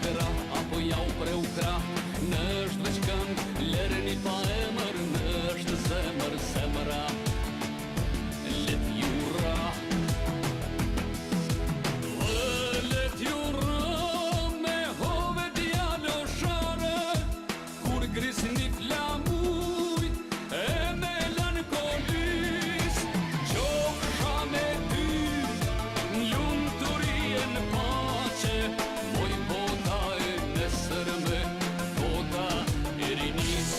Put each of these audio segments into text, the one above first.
krah, apo ja u preu krah. Nësht veç kënd, lerni pa emër, nësht zemër, zemëra let ju ra. Let ju ra me hove djalo share, kur grisni flamujt e melankolis. Qofsha me ty lumturi në pace, moj bota e nesërme, bota e rinis.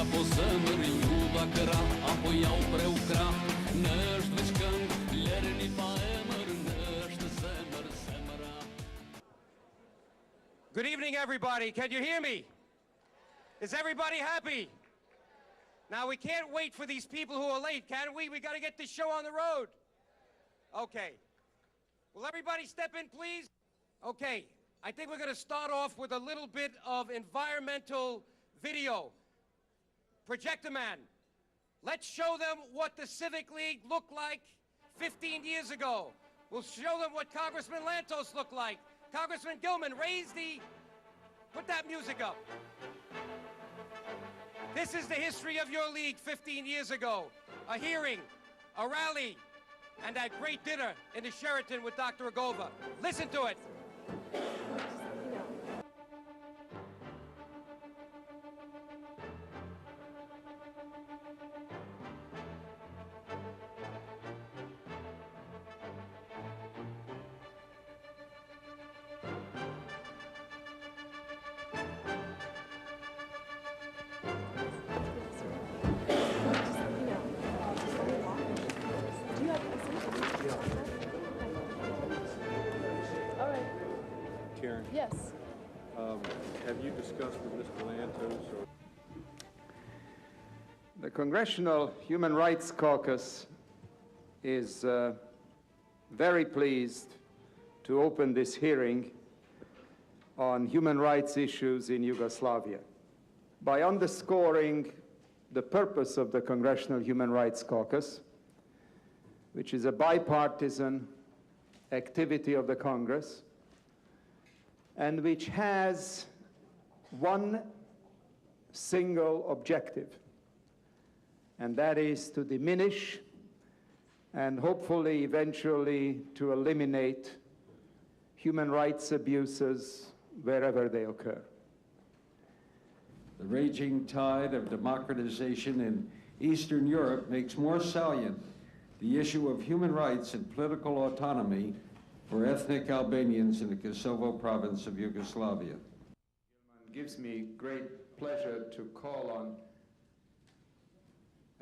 Po zemër juva krah, apo ja u preu krah. Nësht veç kënd, lerni pa emër, nësht zemër, zemëra. Good evening, everybody. Can you hear me? Is everybody happy? Now, we can't wait for these people who are late, can we? We got to get this show on the road. Okay. Will everybody step in, please? Okay. I think we're going to start off with a little bit of environmental video. Projector man, let's show them what the Civic League looked like 15 years ago. We'll show them what Congressman Lantos looked like. Congressman Gilman, put that music up. This is the history of your league 15 years ago. A hearing, a rally, and that great dinner in the Sheraton with Dr. Agova. Listen to it. Karen? Yes. Have you discussed with Mr. Lantos or? The Congressional Human Rights Caucus is very pleased to open this hearing on human rights issues in Yugoslavia by underscoring the purpose of the Congressional Human Rights Caucus, which is a bipartisan activity of the Congress, and which has one single objective, and that is to diminish and hopefully eventually to eliminate human rights abuses wherever they occur. The raging tide of democratization in Eastern Europe makes more salient the issue of human rights and political autonomy for ethnic Albanians in the Kosovo province of Yugoslavia. It gives me great pleasure to call on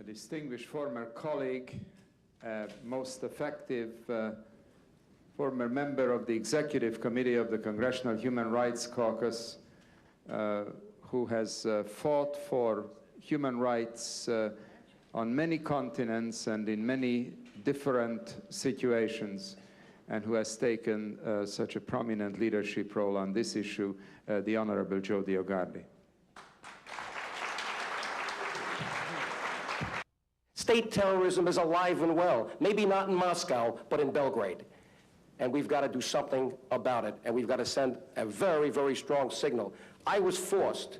a distinguished former colleague, most effective former member of the Executive Committee of the Congressional Human Rights Caucus, who has fought for human rights on many continents and in many different situations, and who has taken such a prominent leadership role on this issue, the Honorable Joe DioGuardi. State terrorism is alive and well, maybe not in Moscow, but in Belgrade. And we've got to do something about it, and we've got to send a very, very strong signal. I was forced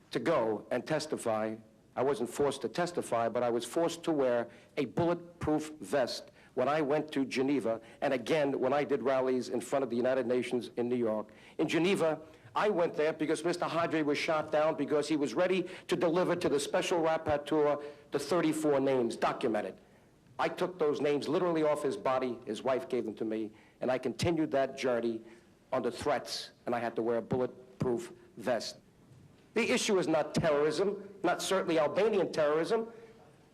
to go and testify. I wasn't forced to testify, but I was forced to wear a bulletproof vest when I went to Geneva, and again when I did rallies in front of the United Nations in New York. In Geneva, I went there because Mr. Hadri was shot down because he was ready to deliver to the Special Rapporteur the 34 names documented. I took those names literally off his body. His wife gave them to me, and I continued that journey under threats, and I had to wear a bulletproof vest. The issue is not terrorism, not certainly Albanian terrorism,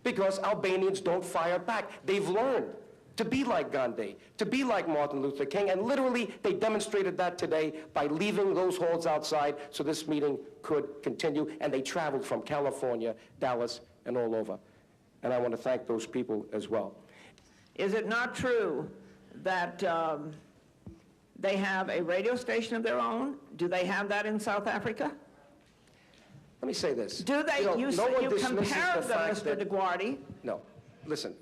because Albanians don't fire back. They've learned to be like Gandhi, to be like Martin Luther King, and literally they demonstrated that today by leaving those halls outside so this meeting could continue, and they traveled from California, Dallas, and all over. And I want to thank those people as well. Is it not true that they have a radio station of their own? Do they have that in South Africa? Let me say this. Do they? You compare them, Mr. DeGuardi. No. Listen,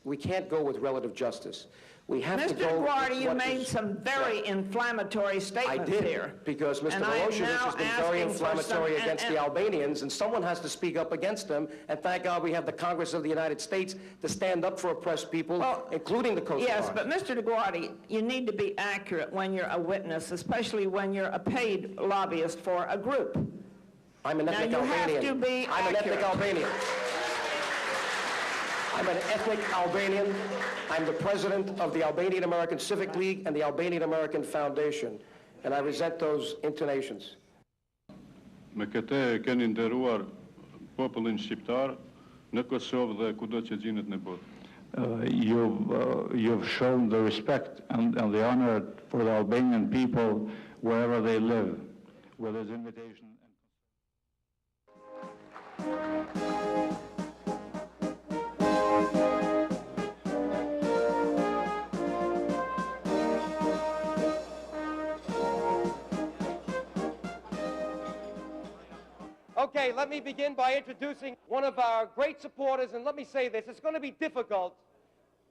we can't go with relative justice. We have to go Mr. DeGuardi, you with made some very inflammatory statements here. I did, because Mr. Milosevic has been very inflammatory against the Albanians, and someone has to speak up against them, and thank God we have the Congress of the United States to stand up for oppressed people, including the Coast Guard. Yes, but Mr. DeGuardi, you need to be accurate when you're a witness, especially when you're a paid lobbyist for a group. I'm an ethnic Albanian. Now you have to be accurate. I'm an ethnic Albanian. I'm an ethnic Albanian. I'm the president of the Albanian American Civic League and the Albanian American Foundation, and I resent those intonations. Me këtë keni nderuar popullin shqiptar në Kosovë dhe kudo që gjinet në botë. You've shown the respect and the honor for the Albanian people wherever they live, with this invitation. Okay, let me begin by introducing one of our great supporters, and let me say this, it's going to be difficult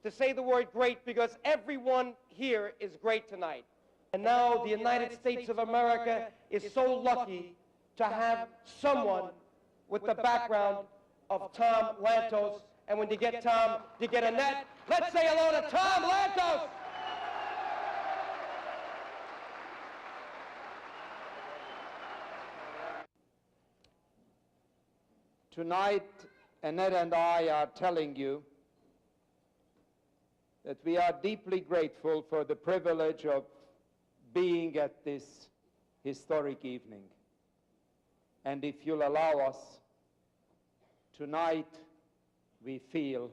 to say the word great because everyone here is great tonight. And now the United States of America is so lucky to have someone with the background of Tom Lantos, and when you get Tom, you get Annette. Let's say hello to Tom Lantos! Tonight, Annette and I are telling you that we are deeply grateful for the privilege of being at this historic evening. And if you'll allow us, tonight we feel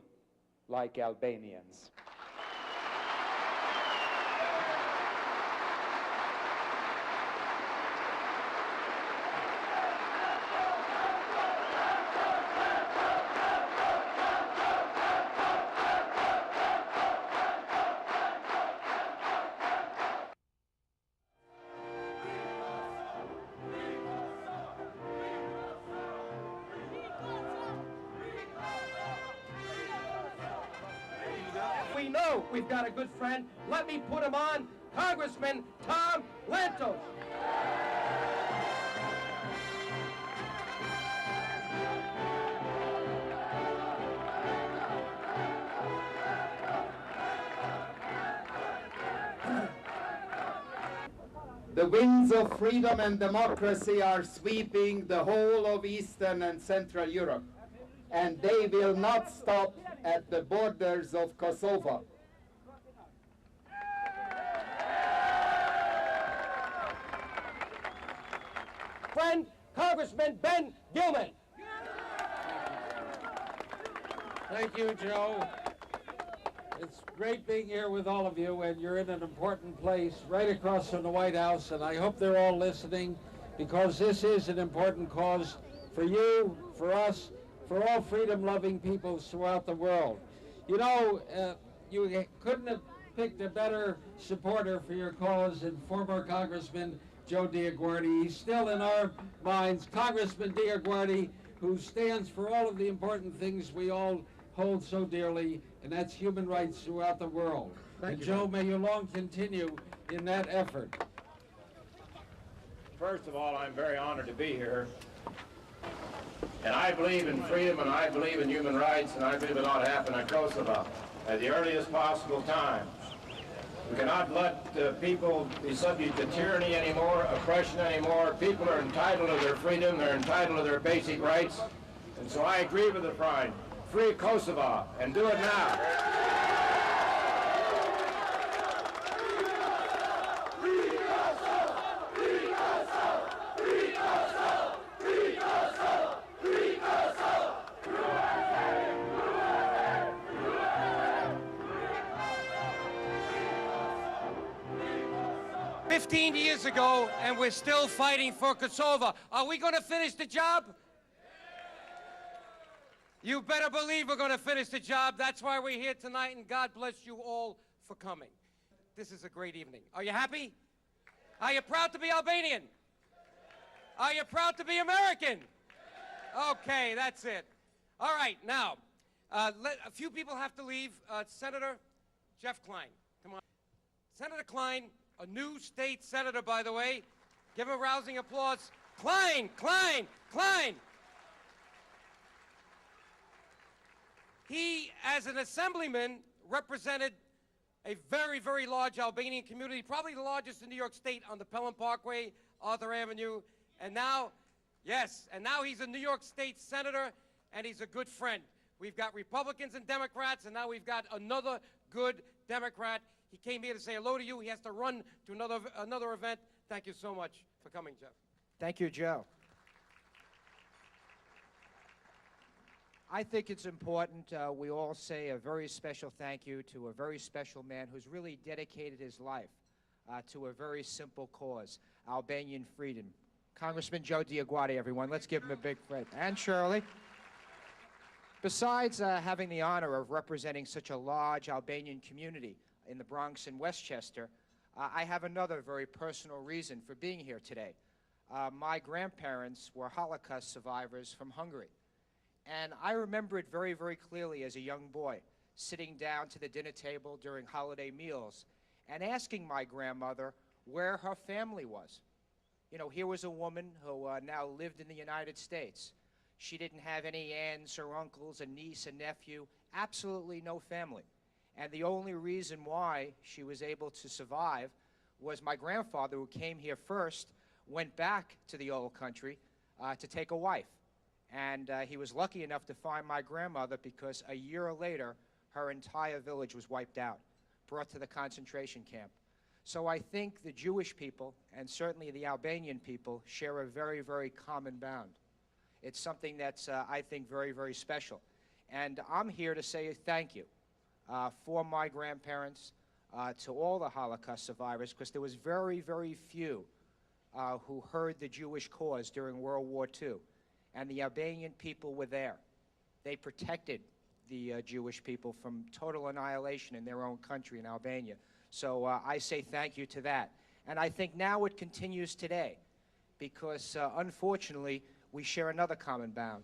like Albanians. We know we've got a good friend. Let me put him on, Congressman Tom Lantos. The winds of freedom and democracy are sweeping the whole of Eastern and Central Europe, and they will not stop at the borders of Kosovo. Friend, Congressman Ben Gilman. Thank you, Joe. It's great being here with all of you, and you're in an important place right across from the White House, and I hope they're all listening, because this is an important cause for you, for us, for all freedom-loving peoples throughout the world. You know, you couldn't have picked a better supporter for your cause than former Congressman Joe DeGuardi. He's still in our minds, Congressman DeGuardi, who stands for all of the important things we all hold so dearly, and that's human rights throughout the world. And Joe, may you long continue in that effort. First of all, I'm very honored to be here. And I believe in freedom, and I believe in human rights, and I believe it ought to happen in Kosovo at the earliest possible time. We cannot let people be subject to tyranny anymore, oppression anymore. People are entitled to their freedom, they're entitled to their basic rights. And so I agree with the Pride. Free Kosovo, and do it now. "15 years ago, and we're still fighting for Kosovo. Are we going to finish the job? You better believe we're going to finish the job. That's why we're here tonight, and God bless you all for coming. This is a great evening. Are you happy? Are you proud to be Albanian? Are you proud to be American? Okay, that's it. All right, now, a few people have to leave. Senator Jeff Klein, come on. Senator Klein, a new state senator, by the way. Give him a rousing applause. Klein, Klein, Klein. He, as an assemblyman, represented a very, very large Albanian community, probably the largest in New York State, on the Pelham Parkway, Arthur Avenue. And now, yes, and now he's a New York State senator, and he's a good friend. We've got Republicans and Democrats, and now we've got another good Democrat. He came here to say hello to you. He has to run to another event. Thank you so much for coming, Jeff. Thank you, Joe. I think it's important we all say a very special thank you to a very special man who's really dedicated his life to a very simple cause, Albanian freedom. Congressman Joe Diaguardi, everyone. Let's give him a big friend. And Shirley. Besides having the honor of representing such a large Albanian community in the Bronx and Westchester, I have another very personal reason for being here today. My grandparents were Holocaust survivors from Hungary. And I remember it very, very clearly as a young boy, sitting down to the dinner table during holiday meals and asking my grandmother where her family was. You know, here was a woman who now lived in the United States. She didn't have any aunts or uncles, a niece, a nephew, absolutely no family. And the only reason why she was able to survive was my grandfather, who came here first, went back to the old country to take a wife. And he was lucky enough to find my grandmother because a year later, her entire village was wiped out, brought to the concentration camp. So I think the Jewish people, and certainly the Albanian people, share a very, very common bound. It's something that's, I think, very, very special. And I'm here to say thank you for my grandparents, to all the Holocaust survivors, because there was very, very few who heard the Jewish cause during World War II. And the Albanian people were there. They protected the Jewish people from total annihilation in their own country, in Albania. So I say thank you to that. And I think now it continues today, because unfortunately, we share another common bound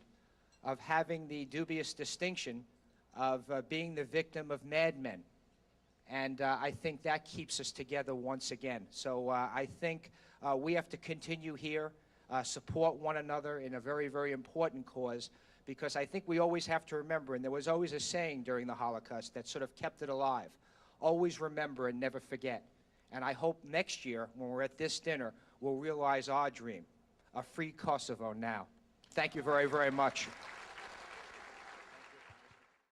of having the dubious distinction of being the victim of madmen. And I think that keeps us together once again. So I think we have to continue here, support one another in a very, very important cause, because I think we always have to remember, and there was always a saying during the Holocaust that sort of kept it alive, always remember and never forget. And I hope next year, when we're at this dinner, we'll realize our dream, a free Kosovo now. Thank you very, very much.